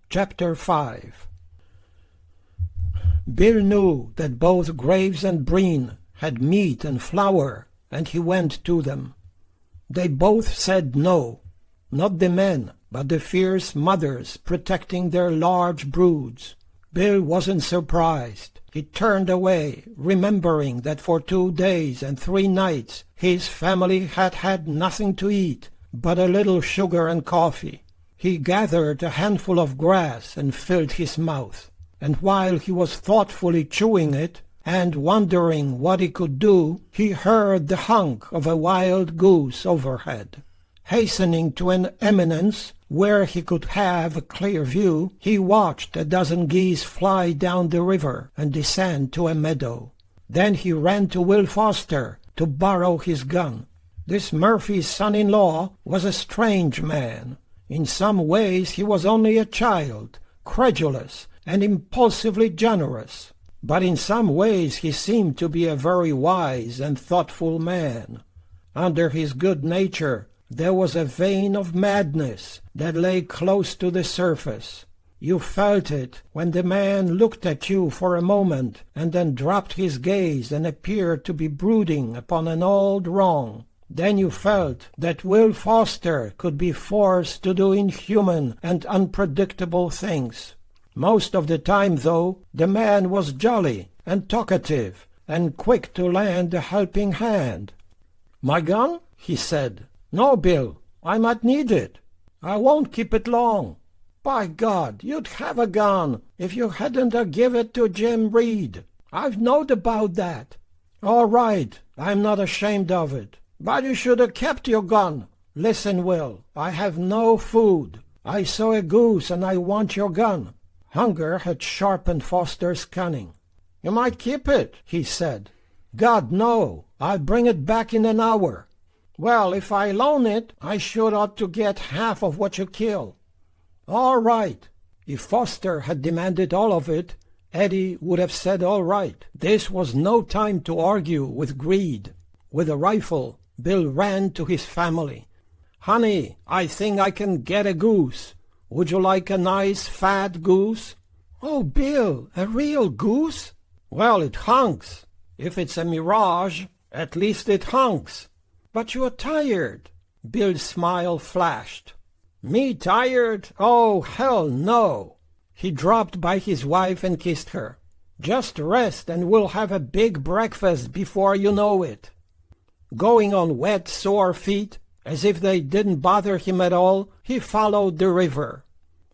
Chapter 5. Bill knew that both Graves and Breen had meat and flour, and he went to them. They both said no, not the men, but the fierce mothers protecting their large broods. Bill wasn't surprised. He turned away, remembering that for 2 days and 3 nights his family had had nothing to eat but a little sugar and coffee. He gathered a handful of grass and filled his mouth, and while he was thoughtfully chewing it and wondering what he could do, he heard the honk of a wild goose overhead. Hastening to an eminence where he could have a clear view, he watched a dozen geese fly down the river and descend to a meadow. Then he ran to Will Foster to borrow his gun. This Murphy's son-in-law was a strange man. In some ways he was only a child, credulous and impulsively generous, but in some ways he seemed to be a very wise and thoughtful man. Under his good nature there was a vein of madness that lay close to the surface. You felt it when the man looked at you for a moment and then dropped his gaze and appeared to be brooding upon an old wrong. Then you felt that Will Foster could be forced to do inhuman and unpredictable things. Most of the time, though, the man was jolly and talkative and quick to lend a helping hand. "My gun?" he said. "No, Bill, I might need it. I won't keep it long." "By God, you'd have a gun if you hadn't a give it to Jim Reed. I've knowed about that." "All right, I'm not ashamed of it. But you should have kept your gun." "Listen, Will, I have no food. I saw a goose and I want your gun." Hunger had sharpened Foster's cunning. "You might keep it," he said. "God, no. I'll bring it back in an hour." "Well, if I loan it, I should ought to get half of what you kill." "All right." If Foster had demanded all of it, Eddie would have said all right. This was no time to argue with greed. With a rifle, Bill ran to his family. "Honey, I think I can get a goose. Would you like a nice fat goose?" "Oh, Bill, a real goose?" "Well, it hunks. If it's a mirage, at least it hunks." "But you're tired." Bill's smile flashed. "Me tired? Oh, hell no." He dropped by his wife and kissed her. "Just rest and we'll have a big breakfast before you know it." Going on wet, sore feet, as if they didn't bother him at all, he followed the river.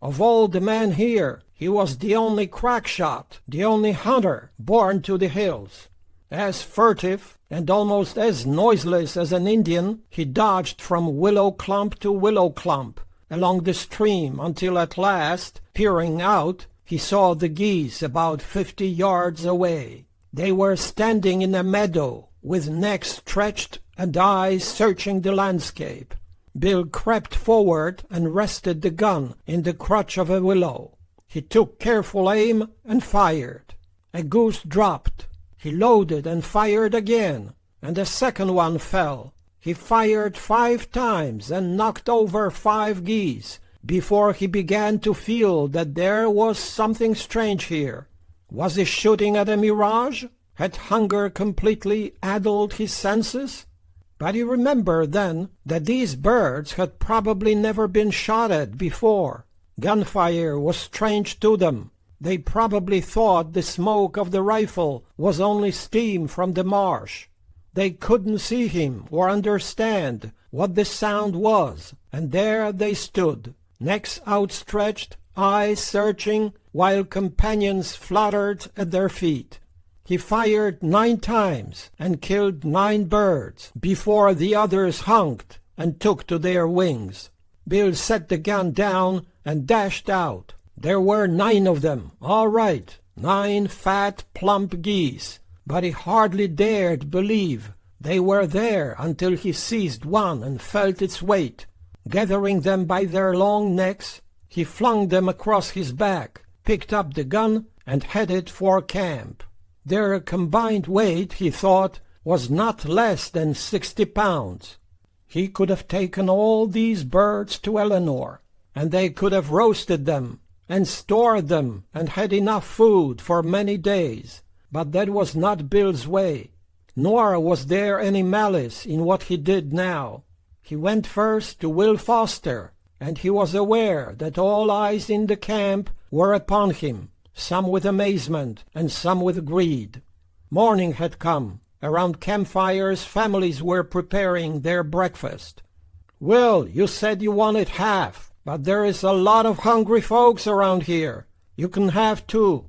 Of all the men here, he was the only crack shot, the only hunter born to the hills. As furtive and almost as noiseless as an Indian, he dodged from willow clump to willow clump along the stream until at last, peering out, he saw the geese about 50 yards away. They were standing in a meadow, with necks stretched and eyes searching the landscape. Bill crept forward and rested the gun in the crotch of a willow. He took careful aim and fired. A goose dropped. He loaded and fired again, and a second one fell. He fired 5 times and knocked over 5 geese before he began to feel that there was something strange here. Was he shooting at a mirage? Had hunger completely addled his senses? But he remembered then that these birds had probably never been shot at before. Gunfire was strange to them. They probably thought the smoke of the rifle was only steam from the marsh. They couldn't see him or understand what the sound was, and there they stood, necks outstretched, eyes searching, while companions fluttered at their feet. He fired 9 times and killed 9 birds before the others honked and took to their wings. Bill set the gun down and dashed out. There were 9 of them, all right, 9 fat, plump geese, but he hardly dared believe they were there until he seized one and felt its weight. Gathering them by their long necks, he flung them across his back, picked up the gun, and headed for camp. Their combined weight, he thought, was not less than 60 pounds. He could have taken all these birds to Eleanor, and they could have roasted them, and stored them and had enough food for many days. But that was not Bill's way, nor was there any malice in what he did now. He went first to Will Foster, and he was aware that all eyes in the camp were upon him, some with amazement and some with greed. Morning had come. Around campfires families were preparing their breakfast. "Will, you said you wanted half, but there is a lot of hungry folks around here. You can have 2.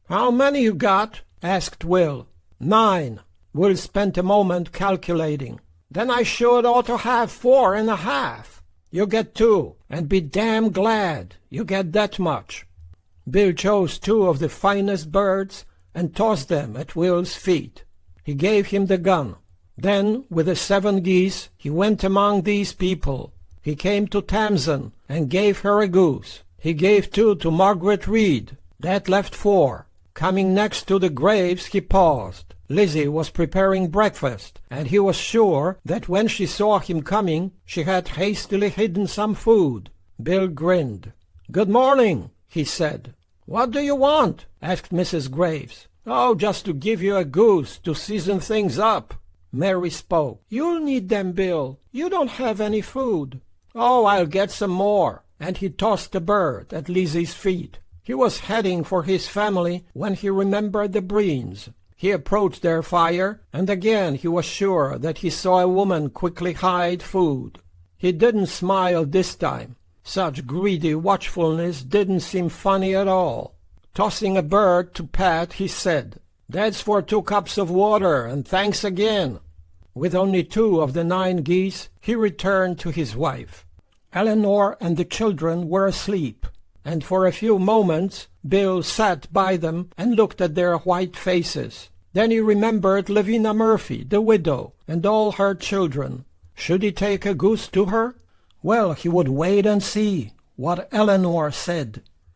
"How many you got?" asked Will. 9. Will spent a moment calculating. "Then I should ought to have 4.5. You get 2, and be damn glad you get that much." Bill chose 2 of the finest birds and tossed them at Will's feet. He gave him the gun. Then, with the 7 geese, he went among these people. He came to Tamsin and gave her a goose. He gave 2 to Margaret Reed. That left 4. Coming next to the graves, he paused. Lizzie was preparing breakfast, and he was sure that when she saw him coming, she had hastily hidden some food. Bill grinned. "Good morning," he said. "What do you want?" asked Mrs. Graves. "Oh, just to give you a goose to season things up." Mary spoke. "You'll need them, Bill. You don't have any food." "Oh, I'll get some more." And he tossed a bird at Lizzie's feet. He was heading for his family when he remembered the Breens. He approached their fire, and again he was sure that he saw a woman quickly hide food. He didn't smile this time. Such greedy watchfulness didn't seem funny at all. Tossing a bird to Pat, he said, "That's for 2 cups of water, and thanks again." With only 2 of the 9 geese, he returned to his wife. Eleanor and the children were asleep, and for a few moments Bill sat by them and looked at their white faces. Then he remembered Lavina Murphy, the widow, and all her children. Should he take a goose to her? Well, he would wait and see what Eleanor said.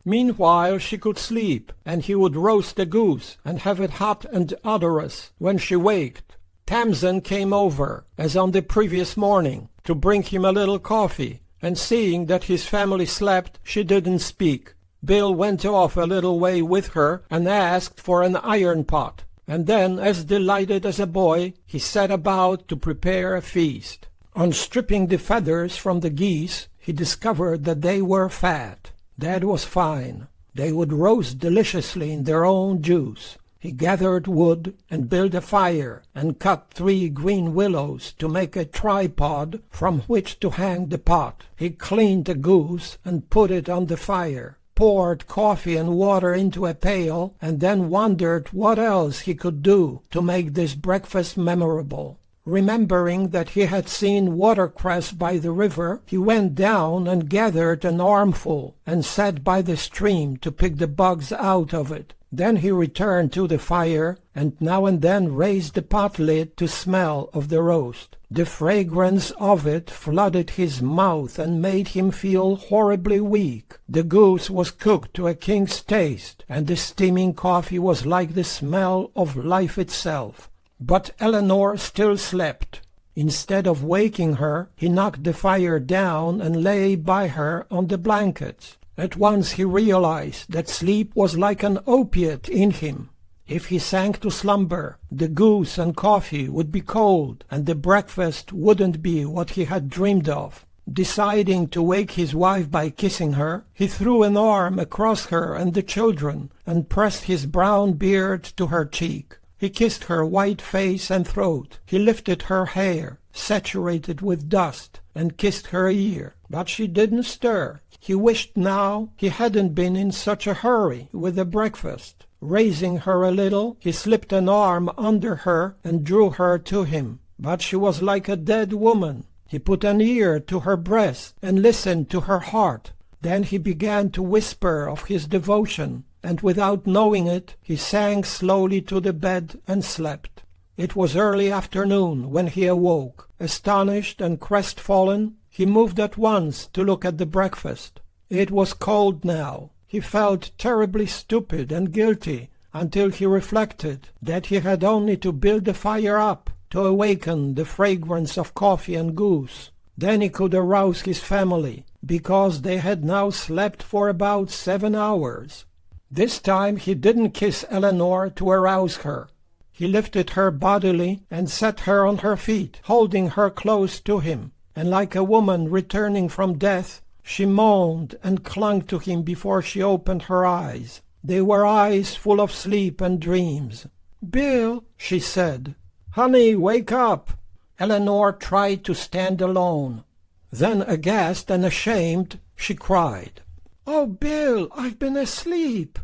Meanwhile she could sleep, and he would roast the goose and have it hot and odorous when she waked. Tamsin came over, as on the previous morning, to bring him a little coffee, and seeing that his family slept, she didn't speak. Bill went off a little way with her and asked for an iron pot, and then, as delighted as a boy, he set about to prepare a feast. On stripping the feathers from the geese, he discovered that they were fat. That was fine. They would roast deliciously in their own juice. He gathered wood and built a fire and cut 3 green willows to make a tripod from which to hang the pot. He cleaned the goose and put it on the fire, poured coffee and water into a pail, and then wondered what else he could do to make this breakfast memorable. Remembering that he had seen watercress by the river, he went down and gathered an armful and sat by the stream to pick the bugs out of it. Then he returned to the fire and now and then raised the pot lid to smell of the roast. The fragrance of it flooded his mouth and made him feel horribly weak. The goose was cooked to a king's taste, and the steaming coffee was like the smell of life itself. But Eleanor still slept. Instead of waking her, he knocked the fire down and lay by her on the blankets. At once he realized that sleep was like an opiate in him. If he sank to slumber, the goose and coffee would be cold, and the breakfast wouldn't be what he had dreamed of. Deciding to wake his wife by kissing her, he threw an arm across her and the children and pressed his brown beard to her cheek. He kissed her white face and throat. He lifted her hair, saturated with dust, and kissed her ear. But she didn't stir. He wished now he hadn't been in such a hurry with the breakfast. Raising her a little, he slipped an arm under her and drew her to him. But she was like a dead woman. He put an ear to her breast and listened to her heart. Then he began to whisper of his devotion, and without knowing it, he sank slowly to the bed and slept. It was early afternoon when he awoke. Astonished and crestfallen, he moved at once to look at the breakfast. It was cold now. He felt terribly stupid and guilty until he reflected that he had only to build the fire up to awaken the fragrance of coffee and goose. Then he could arouse his family because they had now slept for about 7 hours. This time he didn't kiss Eleanor to arouse her. He lifted her bodily and set her on her feet, holding her close to him, and like a woman returning from death, she moaned and clung to him before she opened her eyes. They were eyes full of sleep and dreams. "Bill," she said. "Honey, wake up!" Eleanor tried to stand alone. Then, aghast and ashamed, she cried, "Oh, Bill, I've been asleep."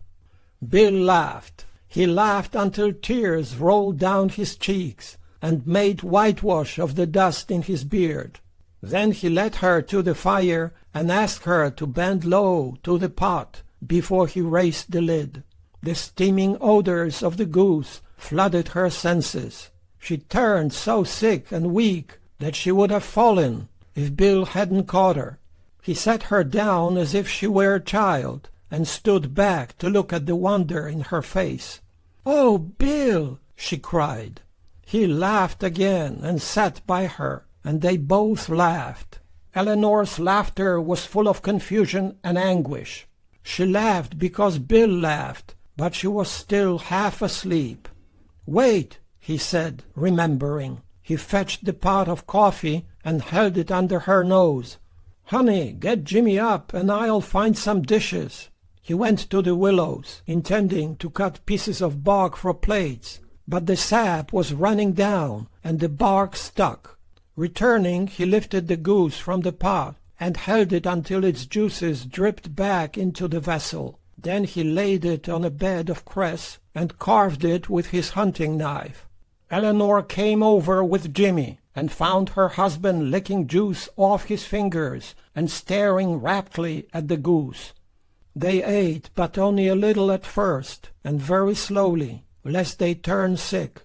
Bill laughed. He laughed until tears rolled down his cheeks and made whitewash of the dust in his beard. Then he led her to the fire and asked her to bend low to the pot before he raised the lid. The steaming odors of the goose flooded her senses. She turned so sick and weak that she would have fallen if Bill hadn't caught her. He set her down as if she were a child and stood back to look at the wonder in her face. "Oh, Bill!" she cried. He laughed again and sat by her, and they both laughed. Eleanor's laughter was full of confusion and anguish. She laughed because Bill laughed, but she was still half asleep. "Wait," he said, remembering. He fetched the pot of coffee and held it under her nose. "Honey, get Jimmy up and I'll find some dishes." He went to the willows, intending to cut pieces of bark for plates, but the sap was running down and the bark stuck. Returning, he lifted the goose from the pot and held it until its juices dripped back into the vessel. Then he laid it on a bed of cress and carved it with his hunting knife. Eleanor came over with Jimmy and found her husband licking juice off his fingers and staring raptly at the goose. They ate, but only a little at first, and very slowly, lest they turn sick.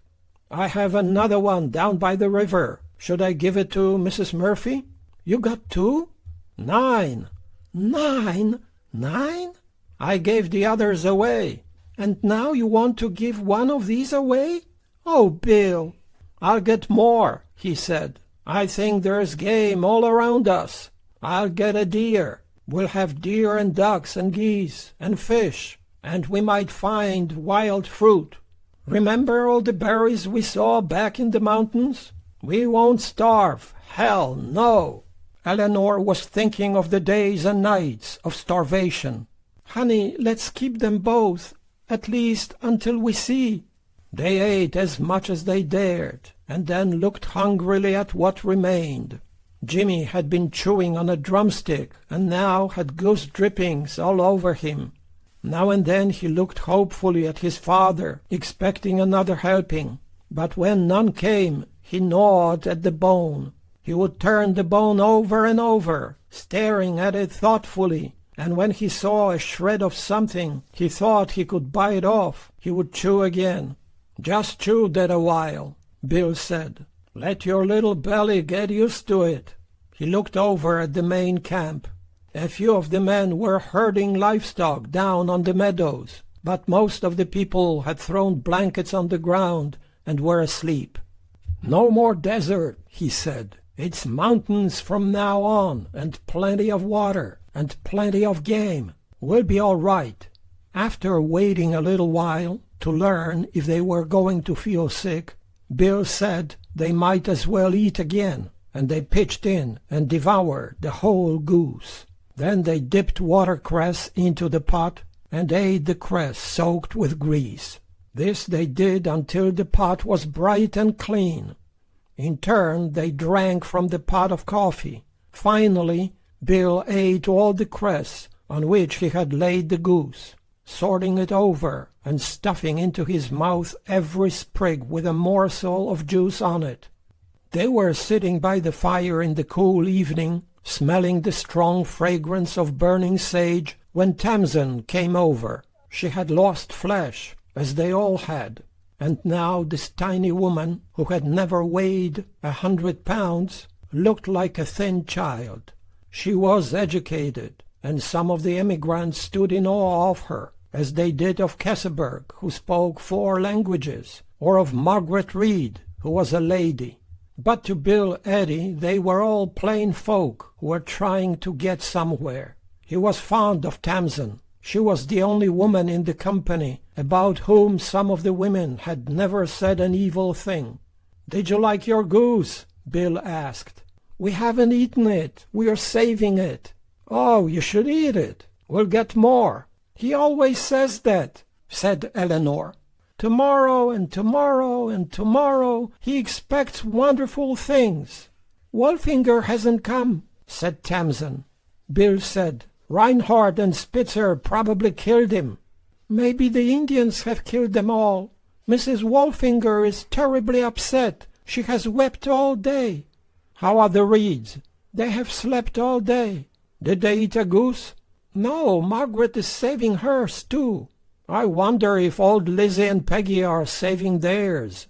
"I have another one down by the river. Should I give it to Mrs. Murphy?" "You got 2?" "9." "9? 9? I gave the others away." "And now you want to give one of these away? Oh, Bill!" "I'll get more," he said. "I think there's game all around us. I'll get a deer. We'll have deer and ducks and geese and fish, and we might find wild fruit. Remember all the berries we saw back in the mountains? We won't starve. Hell, no!" Eleanor was thinking of the days and nights of starvation. "Honey, let's keep them both, at least until we see." They ate as much as they dared, and then looked hungrily at what remained. Jimmy had been chewing on a drumstick, and now had goose drippings all over him. Now and then he looked hopefully at his father, expecting another helping. But when none came, he gnawed at the bone. He would turn the bone over and over, staring at it thoughtfully, and when he saw a shred of something he thought he could bite off, he would chew again. "Just chew that a while," Bill said. "Let your little belly get used to it." He looked over at the main camp. A few of the men were herding livestock down on the meadows, but most of the people had thrown blankets on the ground and were asleep. "No more desert," he said. "It's mountains from now on, and plenty of water, and plenty of game. We'll be all right." After waiting a little while to learn if they were going to feel sick, Bill said they might as well eat again, and they pitched in and devoured the whole goose. Then they dipped watercress into the pot and ate the cress soaked with grease. This they did until the pot was bright and clean. In turn they drank from the pot of coffee. Finally Bill ate all the cress on which he had laid the goose, sorting it over and stuffing into his mouth every sprig with a morsel of juice on it. They were sitting by the fire in the cool evening, smelling the strong fragrance of burning sage, when Tamsin came over. She had lost flesh, as they all had, and now this tiny woman, who had never weighed 100 pounds, looked like a thin child. She was educated, and some of the emigrants stood in awe of her, as they did of Kesseberg, who spoke 4 languages, or of Margaret Reed, who was a lady. But to Bill Eddy they were all plain folk who were trying to get somewhere. He was fond of Tamsin. She was the only woman in the company about whom some of the women had never said an evil thing. "Did you like your goose?" Bill asked. "We haven't eaten it. We are saving it." "Oh, you should eat it. We'll get more." "He always says that," said Eleanor. "Tomorrow and tomorrow and tomorrow he expects wonderful things." "Wolfinger hasn't come," said Tamsin. Bill said, "Reinhardt and Spitzer probably killed him." "Maybe the Indians have killed them all. Mrs. Wolfinger is terribly upset. She has wept all day." "How are the Reeds?" "They have slept all day." "Did they eat a goose?" "No, Margaret is saving hers too." "I wonder if old Lizzie and Peggy are saving theirs."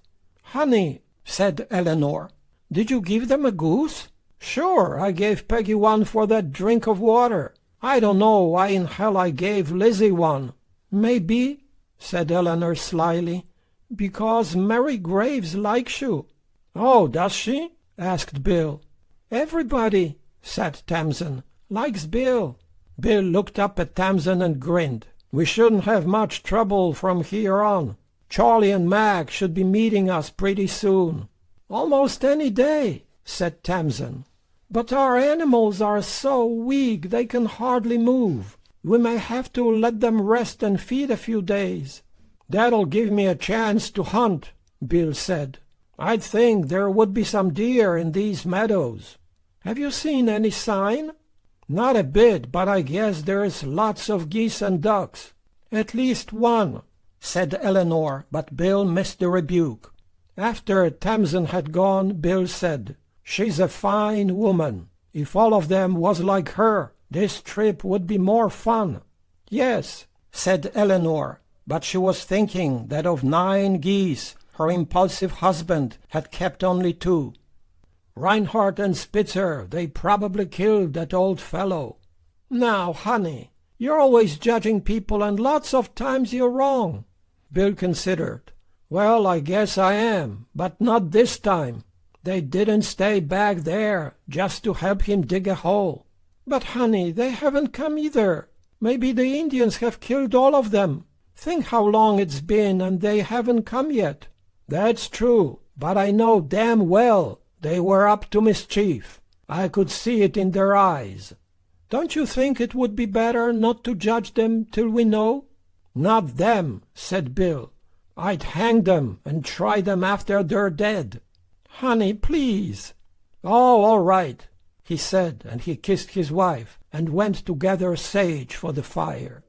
"Honey," said Eleanor, "did you give them a goose?" "Sure, I gave Peggy one for that drink of water. I don't know why in hell I gave Lizzie one." "Maybe," said Eleanor slyly, "because Mary Graves likes you." "Oh, does she?" asked Bill. "Everybody," said Tamsin, "likes Bill." Bill looked up at Tamsin and grinned. "We shouldn't have much trouble from here on. Charlie and Mag should be meeting us pretty soon." "Almost any day," said Tamsin. "But our animals are so weak they can hardly move. We may have to let them rest and feed a few days." "That'll give me a chance to hunt," Bill said. "I'd think there would be some deer in these meadows." "Have you seen any sign?" "Not a bit, but I guess there's lots of geese and ducks." "At least one," said Eleanor, but Bill missed the rebuke. After Tamsin had gone, Bill said, "She's a fine woman. If all of them was like her, this trip would be more fun." "Yes," said Eleanor, but she was thinking that of 9 geese her impulsive husband had kept only 2. "Reinhardt and Spitzer, they probably killed that old fellow." "Now, honey, you're always judging people and lots of times you're wrong." Bill considered. "Well, I guess I am, but not this time. They didn't stay back there just to help him dig a hole." "But, honey, they haven't come either. Maybe the Indians have killed all of them. Think how long it's been and they haven't come yet." "That's true, but I know damn well they were up to mischief. I could see it in their eyes." "Don't you think it would be better not to judge them till we know?" "Not them," said Bill. "I'd hang them and try them after they're dead." "Honey, please." "Oh, all right," he said, and he kissed his wife and went to gather sage for the fire.